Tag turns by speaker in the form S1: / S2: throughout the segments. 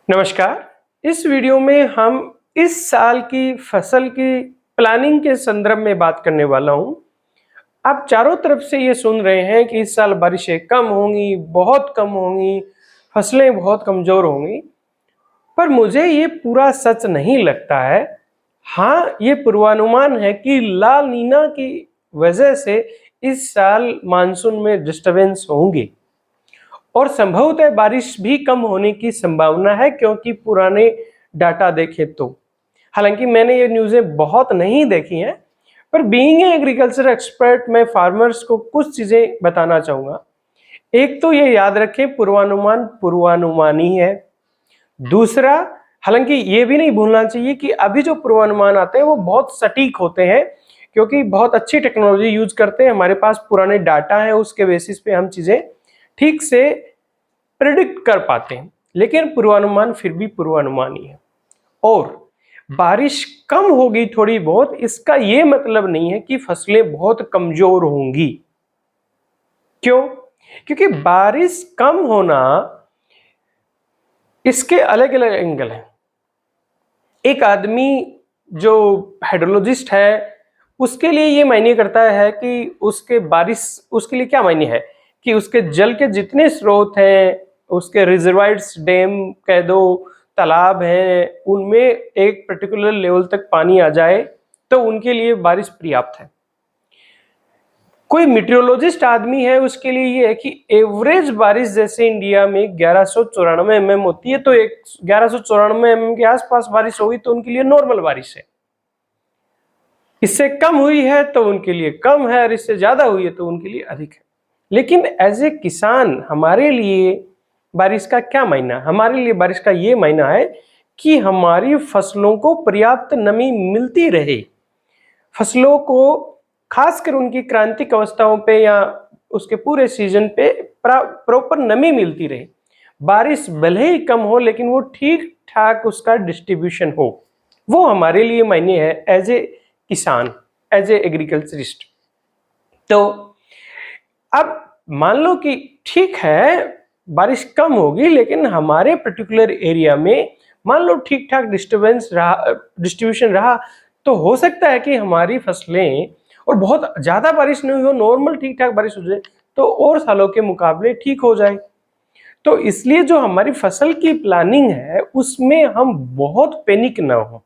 S1: नमस्कार। इस वीडियो में हम इस साल की फसल की प्लानिंग के संदर्भ में बात करने वाला हूं। आप चारों तरफ से ये सुन रहे हैं कि इस साल बारिशें कम होंगी, बहुत कम होंगी, फसलें बहुत कमजोर होंगी, पर मुझे ये पूरा सच नहीं लगता है। हाँ, ये पूर्वानुमान है कि ला नीना की वजह से इस साल मानसून में डिस्टरबेंस होंगी और संभवतः बारिश भी कम होने की संभावना है, क्योंकि पुराने डाटा देखें तो। हालांकि मैंने ये न्यूज़ें बहुत नहीं देखी हैं, पर बीइंग ए एग्रीकल्चर एक्सपर्ट मैं फार्मर्स को कुछ चीज़ें बताना चाहूँगा। एक तो ये याद रखें, पूर्वानुमान पूर्वानुमान ही है। दूसरा, हालांकि ये भी नहीं भूलना चाहिए कि अभी जो पूर्वानुमान आते हैं वो बहुत सटीक होते हैं, क्योंकि बहुत अच्छी टेक्नोलॉजी यूज करते हैं। हमारे पास पुराने डाटा है, उसके बेसिस पे हम चीज़ें ठीक से प्रेडिक्ट कर पाते हैं। लेकिन पूर्वानुमान फिर भी पूर्वानुमान ही है। और बारिश कम होगी थोड़ी बहुत, इसका ये मतलब नहीं है कि फसलें बहुत कमजोर होंगी। क्यों? क्योंकि बारिश कम होना, इसके अलग अलग एंगल हैं। एक आदमी जो हाइड्रोलॉजिस्ट है, उसके लिए ये मायने करता है कि उसके लिए क्या मायने है कि उसके जल के जितने स्रोत हैं, उसके रिजर्वायर्स, डैम कह दो, तालाब हैं, उनमें एक पर्टिकुलर लेवल तक पानी आ जाए तो उनके लिए बारिश पर्याप्त है। कोई मीटियोलॉजिस्ट आदमी है, उसके लिए ये है कि एवरेज बारिश जैसे इंडिया में 1194 mm होती है, तो 1194 mm के आसपास बारिश होगी तो उनके लिए नॉर्मल बारिश है। इससे कम हुई है तो उनके लिए कम है, और इससे ज्यादा हुई है तो उनके लिए अधिक है। लेकिन एज ए किसान हमारे लिए बारिश का क्या मायना? हमारे लिए बारिश का ये मायना है कि हमारी फसलों को पर्याप्त नमी मिलती रहे। फसलों को खासकर उनकी क्रांतिक अवस्थाओं पे या उसके पूरे सीजन पे प्रॉपर नमी मिलती रहे। बारिश भले ही कम हो, लेकिन वो ठीक ठाक उसका डिस्ट्रीब्यूशन हो, वो हमारे लिए मायने है एज ए किसान, एज ए एग्रीकल्चरिस्ट। तो अब मान लो कि ठीक है, बारिश कम होगी, लेकिन हमारे पर्टिकुलर एरिया में मान लो ठीक ठाक डिस्ट्रीब्यूशन रहा, तो हो सकता है कि हमारी फसलें, और बहुत ज्यादा बारिश नहीं हो, नॉर्मल ठीक ठाक बारिश हो जाए तो और सालों के मुकाबले ठीक हो जाए। तो इसलिए जो हमारी फसल की प्लानिंग है उसमें हम बहुत पैनिक ना हो।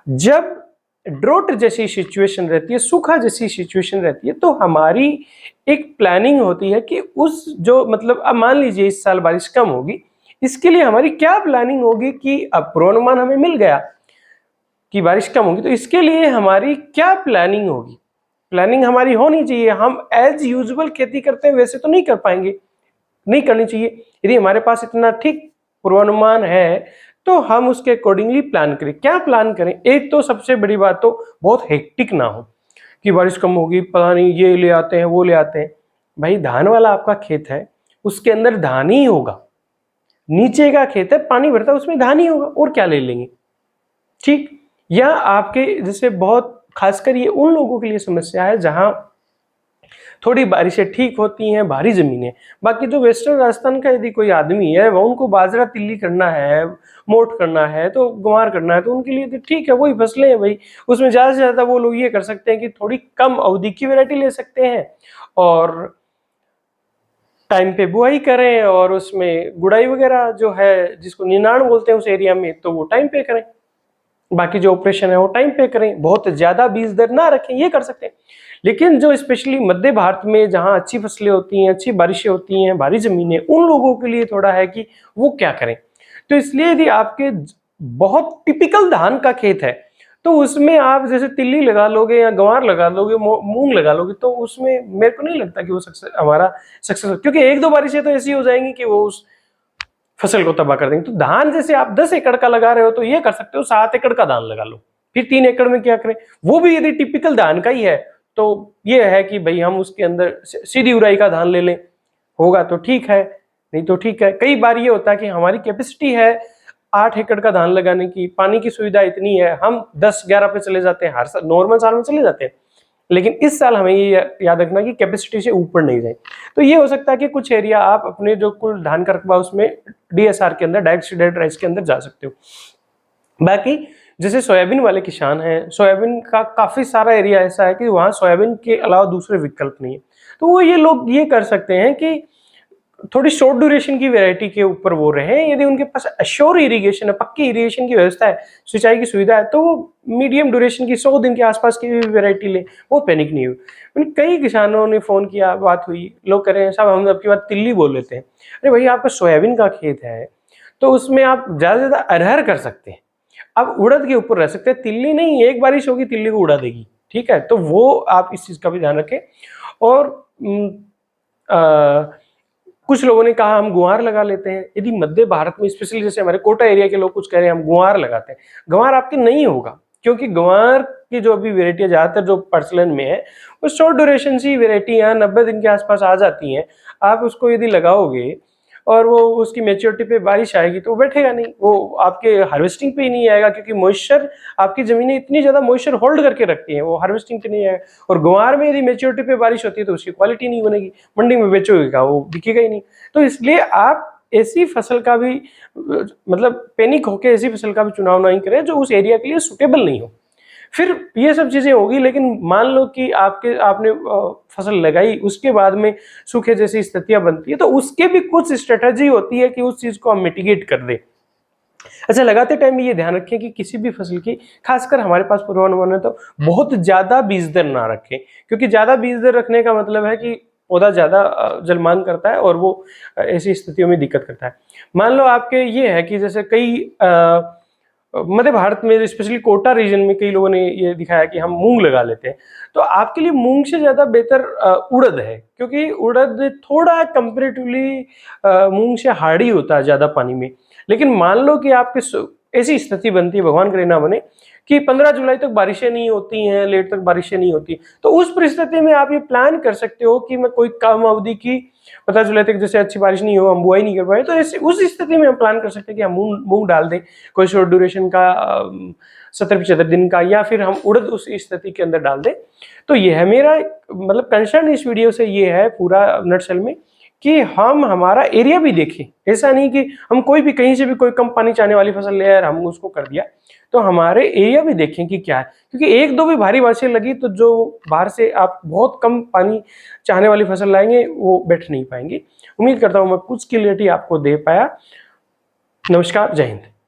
S1: जब ड्रोट जैसी सिचुएशन रहती है, सूखा जैसी सिचुएशन रहती है, तो हमारी एक प्लानिंग होती है कि उस जो मतलब अब मान लीजिए इस साल बारिश कम होगी, इसके लिए हमारी क्या प्लानिंग होगी कि अब पूर्वानुमान हमें मिल गया कि बारिश कम होगी, तो इसके लिए हमारी क्या प्लानिंग होगी? प्लानिंग हमारी होनी चाहिए। हम एज यूजुअल खेती करते हैं वैसे तो नहीं कर पाएंगे, नहीं करनी चाहिए। यदि हमारे पास इतना ठीक पूर्वानुमान है तो हम उसके अकॉर्डिंगली प्लान करें। क्या प्लान करें? एक तो सबसे बड़ी बात तो बहुत हेक्टिक ना हो कि बारिश कम होगी, पता नहीं ये ले आते हैं वो ले आते हैं। भाई, धान वाला आपका खेत है, उसके अंदर धान ही होगा। नीचे का खेत है, पानी भरता है, उसमें धान ही होगा, और क्या ले लेंगे? ठीक। या आपके जैसे बहुत खासकर ये उन लोगों के लिए समस्या है जहां थोड़ी बारिशें ठीक होती हैं, भारी जमीनें। बाकी जो वेस्टर्न राजस्थान का यदि कोई आदमी है, वह उनको बाजरा तिल्ली करना है, मोट करना है, तो गुमार करना है, तो उनके लिए तो ठीक है, वही फसलें हैं भाई। उसमें ज्यादा से ज्यादा वो लोग ये कर सकते हैं कि थोड़ी कम अवधि की वैरायटी ले सकते हैं और टाइम पे बुआई करें, और उसमें गुड़ाई वगैरह जो है जिसको निनाण बोलते हैं उस एरिया में, तो वो टाइम पे करें। बाकी जो ऑपरेशन है वो टाइम पे करें, बहुत ज्यादा बीज दर ना रखें, ये कर सकते हैं। लेकिन जो स्पेशली मध्य भारत में जहां अच्छी फसलें होती हैं, अच्छी बारिशें होती हैं, भारी जमीनें, उन लोगों के लिए थोड़ा है कि वो क्या करें। तो इसलिए यदि आपके बहुत टिपिकल धान का खेत है तो उसमें आप जैसे तिल्ली लगा लोगे या गंवार लगा लोगे, मूंग लगा लोगे, तो उसमें मेरे को नहीं लगता कि वो हमारा सक्सेस, क्योंकि एक दो बारिशें तो ऐसी हो जाएंगी कि वो उस फसल को तबाह कर देंगे। तो धान जैसे आप 10 एकड़ का लगा रहे हो तो ये कर सकते हो 7 एकड़ का धान लगा लो, फिर 3 एकड़ में क्या करें? वो भी यदि टिपिकल धान का ही है तो ये है कि भाई हम उसके अंदर सीधी उराई का धान ले लें, होगा तो ठीक है, नहीं तो ठीक है। कई बार ये होता है कि हमारी कैपेसिटी है 8 एकड़ का धान लगाने की, पानी की सुविधा इतनी है, हम 10-11 पे चले जाते हैं, हर साल नॉर्मल साल में चले जाते हैं, लेकिन इस साल हमें ये याद रखना कि कैपेसिटी से ऊपर नहीं जाए। तो ये हो सकता है कि कुछ एरिया आप अपने जो कुल धान का रकबा उसमें DSR के अंदर, डायरेक्ट सीडेड राइस के अंदर जा सकते हो। बाकी जैसे सोयाबीन वाले किसान हैं, सोयाबीन का काफ़ी सारा एरिया ऐसा है कि वहाँ सोयाबीन के अलावा दूसरे विकल्प नहीं है, तो वो ये लोग ये कर सकते हैं कि थोड़ी शॉर्ट ड्यूरेशन की वैरायटी के ऊपर वो रहे। यदि उनके पास अश्योर इरिगेशन है, पक्की इरिगेशन की व्यवस्था है, सिंचाई की सुविधा है, तो वो मीडियम ड्यूरेशन की 100 दिन के आसपास की वैरायटी ले, वो पैनिक नहीं हो। कई किसानों ने फ़ोन किया, बात हुई, लोग कह रहे हैं साहब हम आपकी बात तिल्ली बोल लेते हैं। अरे भैया आपका सोयाबीन का खेत है तो उसमें आप ज़्यादा से ज़्यादा अरहर कर सकते हैं, आप उड़द के ऊपर रह सकते हैं, तिल्ली नहीं। एक बारिश होगी तिल्ली को उड़ा देगी, ठीक है। तो वो आप इस चीज़ का भी ध्यान रखें। और कुछ लोगों ने कहा हम गुआर लगा लेते हैं। यदि मध्य भारत में स्पेशली जैसे हमारे कोटा एरिया के लोग कुछ कह रहे हैं हम गुआर लगाते हैं, गंवार आपके नहीं होगा, क्योंकि गंवार की जो अभी वेराइटी ज़्यादातर जो प्रचलन में है वो शॉर्ट ड्यूरेशन सी वेराइटी यहाँ 90 दिन के आसपास आ जाती हैं। आप उसको यदि लगाओगे और वो उसकी मैच्योरिटी पे बारिश आएगी तो वो बैठेगा नहीं, वो आपके हार्वेस्टिंग पे ही नहीं आएगा, क्योंकि मॉइस्चर, आपकी ज़मीनें इतनी ज़्यादा मॉइस्चर होल्ड करके रखती हैं, वो हार्वेस्टिंग पे नहीं आएगा। और ग्वार में यदि मैच्योरिटी पे बारिश होती है तो उसकी क्वालिटी नहीं बनेगी, मंडी में बेचोगे का वो बिकेगा ही नहीं। तो इसलिए आप ऐसी फसल का भी मतलब पैनिक होकर ऐसी फसल का भी चुनाव नहीं करें जो उस एरिया के लिए सुटेबल नहीं हो। फिर ये सब चीज़ें होगी, लेकिन मान लो कि आपने फसल लगाई, उसके बाद में सूखे जैसी स्थितियां बनती है, तो उसके भी कुछ स्ट्रेटजी होती है कि उस चीज़ को हम मिटिगेट कर दें। अच्छा, लगाते टाइम ये ध्यान रखें कि किसी भी फसल की, खासकर हमारे पास पूर्वानुमान है तो बहुत ज़्यादा बीज दर ना रखें, क्योंकि ज़्यादा बीज दर रखने का मतलब है कि पौधा ज़्यादा जलमान करता है और वो ऐसी स्थितियों में दिक्कत करता है। मान लो आपके ये है कि जैसे कई मध्य भारत में स्पेशली कोटा रीजन में कई लोगों ने ये दिखाया कि हम मूंग लगा लेते हैं, तो आपके लिए मूंग से ज़्यादा बेहतर उड़द है, क्योंकि उड़द थोड़ा कंपेरेटिवली मूंग से हार्डी होता है ज़्यादा पानी में। लेकिन मान लो कि आपके ऐसी स्थिति बनती है, भगवान करे ना बने, कि 15 जुलाई तक बारिशें नहीं होती हैं, लेट तक बारिशें नहीं होती, तो उस परिस्थिति में आप ये प्लान कर सकते हो कि मैं कोई कम अवधि की 15 जुलाई तक जैसे अच्छी बारिश नहीं हो, हम बुआई नहीं कर पाए, तो ऐसे उस स्थिति में हम प्लान कर सकते हैं कि हम मूंग डाल दें, कोई शॉर्ट ड्यूरेशन का 70-75 दिन का, या फिर हम उड़द उस स्थिति के अंदर डाल दें। तो ये है मेरा मतलब कंसर्न इस वीडियो से, ये है पूरा नटशेल में कि हम हमारा एरिया भी देखें। ऐसा नहीं कि हम कोई भी कहीं से भी कोई कम पानी चाहने वाली फसल ले आए और हम उसको कर दिया, तो हमारे एरिया भी देखें कि क्या है, क्योंकि एक दो भी भारी बारिशें लगी तो जो बाहर से आप बहुत कम पानी चाहने वाली फसल लाएंगे वो बैठ नहीं पाएंगे। उम्मीद करता हूँ मैं कुछ क्लियरिटी आपको दे पाया। नमस्कार, जय हिंद।